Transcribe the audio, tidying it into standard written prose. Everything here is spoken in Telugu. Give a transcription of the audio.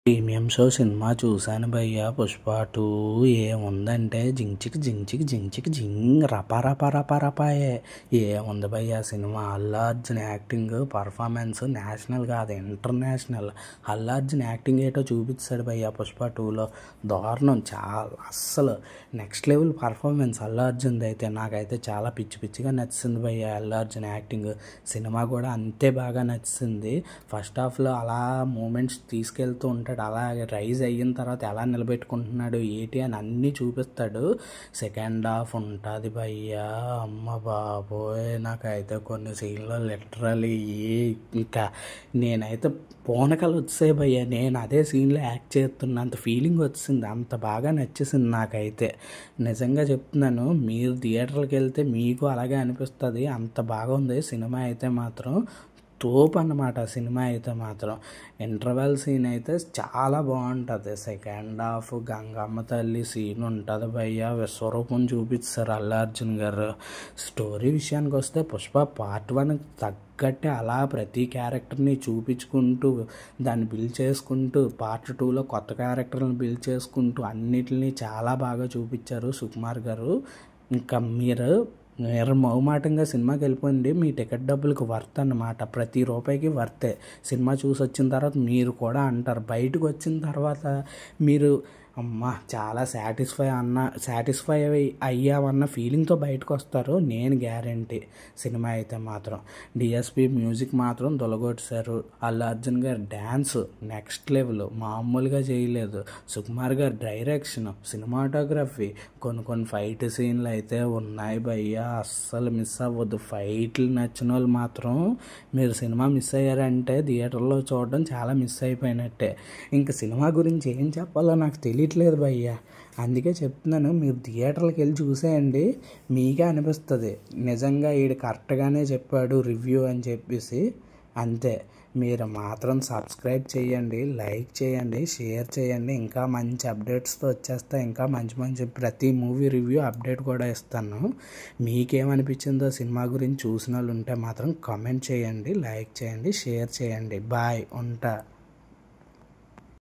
ప్రీమియం షో సినిమా చూశాను భయ్య. 'పుష్ప 2' ఏముందంటే జించిక్ జించిక్ జించిక్ జింగ్ రపాయే. ఏముంది భయ్య cinema. Allu Arjun acting performance national కాదు ఇంటర్నేషనల్. అల్లు అర్జున్ యాక్టింగ్ ఏటో చూపించాడు భయ్య 'పుష్ప 2'లో. దారుణం, చాలా అస్సలు నెక్స్ట్ లెవెల్ పర్ఫార్మెన్స్ అల్లు అర్జున్ది అయితే. నాకైతే చాలా పిచ్చి పిచ్చిగా నచ్చింది భయ్య అల్లు అర్జున్ యాక్టింగ్. సినిమా కూడా అంతే బాగా నచ్చింది. ఫస్ట్ హాఫ్లో అలా మూమెంట్స్ తీసుకెళ్తూ ఉంటాడు, అలాగే రైజ్ అయిన తర్వాత ఎలా నిలబెట్టుకుంటున్నాడు ఏంటి అని అన్నీ చూపిస్తాడు. సెకండ్ హాఫ్ ఉంటుంది భయ్యా, అమ్మ బాబోయ్ నాకైతే కొన్ని సీన్లో లిటరలీ ఇంకా నేనైతే పోనకలు వచ్చాయి భయ్య. నేను అదే సీన్లో యాక్ట్ చేస్తున్నా అంత ఫీలింగ్ వచ్చింది, అంత బాగా నచ్చేసింది నాకైతే. నిజంగా చెప్తున్నాను, మీరు థియేటర్కి వెళ్తే మీకు అలాగే అనిపిస్తుంది, అంత బాగుంది సినిమా అయితే మాత్రం. తోపు అన్నమాట సినిమా అయితే మాత్రం. ఇంటర్వెల్ సీన్ అయితే చాలా బాగుంటుంది. సెకండ్ హాఫ్ గంగమ్మ తల్లి సీన్ ఉంటుంది భయ్య, విశ్వరూపం చూపిస్తారు అల్లు అర్జున్ గారు. స్టోరీ విషయానికి వస్తే పుష్ప పార్ట్ 1 తగ్గట్టే అలా ప్రతి క్యారెక్టర్ని చూపించుకుంటూ దాన్ని బిల్డ్ చేసుకుంటూ పార్ట్ 2లో కొత్త క్యారెక్టర్ని బిల్డ్ చేసుకుంటూ అన్నిటిని చాలా బాగా చూపించారు సుకుమార్ గారు. ఇంకా మీరు మొహమాటంగా సినిమాకి వెళ్ళిపోయింది, మీ టికెట్ డబ్బులకు వర్త్ అన్నమాట. ప్రతి రూపాయికి వర్తే. సినిమా చూసి వచ్చిన తర్వాత మీరు కూడా అంటారు, బయటకు వచ్చిన తర్వాత మీరు అమ్మ చాలా సాటిస్ఫై అయ్యామన్న ఫీలింగ్తో బయటకు వస్తారు, నేను గ్యారంటీ. సినిమా అయితే మాత్రం డిఎస్పి మ్యూజిక్ మాత్రం దొలగొట్టారు. అల్లు అర్జున్ గారు డ్యాన్స్ నెక్స్ట్ లెవెల్, మామూలుగా చేయలేదు. సుకుమార్ గారు డైరెక్షన్, సినిమాటోగ్రఫీ, కొన్ని ఫైట్ సీన్లు అయితే ఉన్నాయి భయ్య, అస్సలు మిస్ అవ్వద్దు. ఫైట్లు నచ్చిన వాళ్ళు మాత్రం మీరు సినిమా మిస్ అయ్యారంటే థియేటర్లో చూడడం చాలా మిస్ అయిపోయినట్టే. ఇంకా సినిమా గురించి ఏం చెప్పాలో నాకు తెలియట్లేదు భయ్య, అందుకే చెప్తున్నాను మీరు థియేటర్కి వెళ్ళి చూసేయండి, మీకే అనిపిస్తుంది నిజంగా ఈడు కరెక్ట్గానే చెప్పాడు రివ్యూ అని చెప్పేసి. అంతే. మీరు మాత్రం సబ్స్క్రైబ్ చేయండి, లైక్ చేయండి, షేర్ చేయండి. ఇంకా మంచి అప్డేట్స్తో వచ్చేస్తా, ఇంకా మంచి ప్రతి మూవీ రివ్యూ అప్డేట్ కూడా ఇస్తాను. మీకేమనిపించిందో సినిమా గురించి చూసిన వాళ్ళు ఉంటే మాత్రం కామెంట్ చేయండి, లైక్ చేయండి, షేర్ చేయండి. బాయ్, ఉంటా.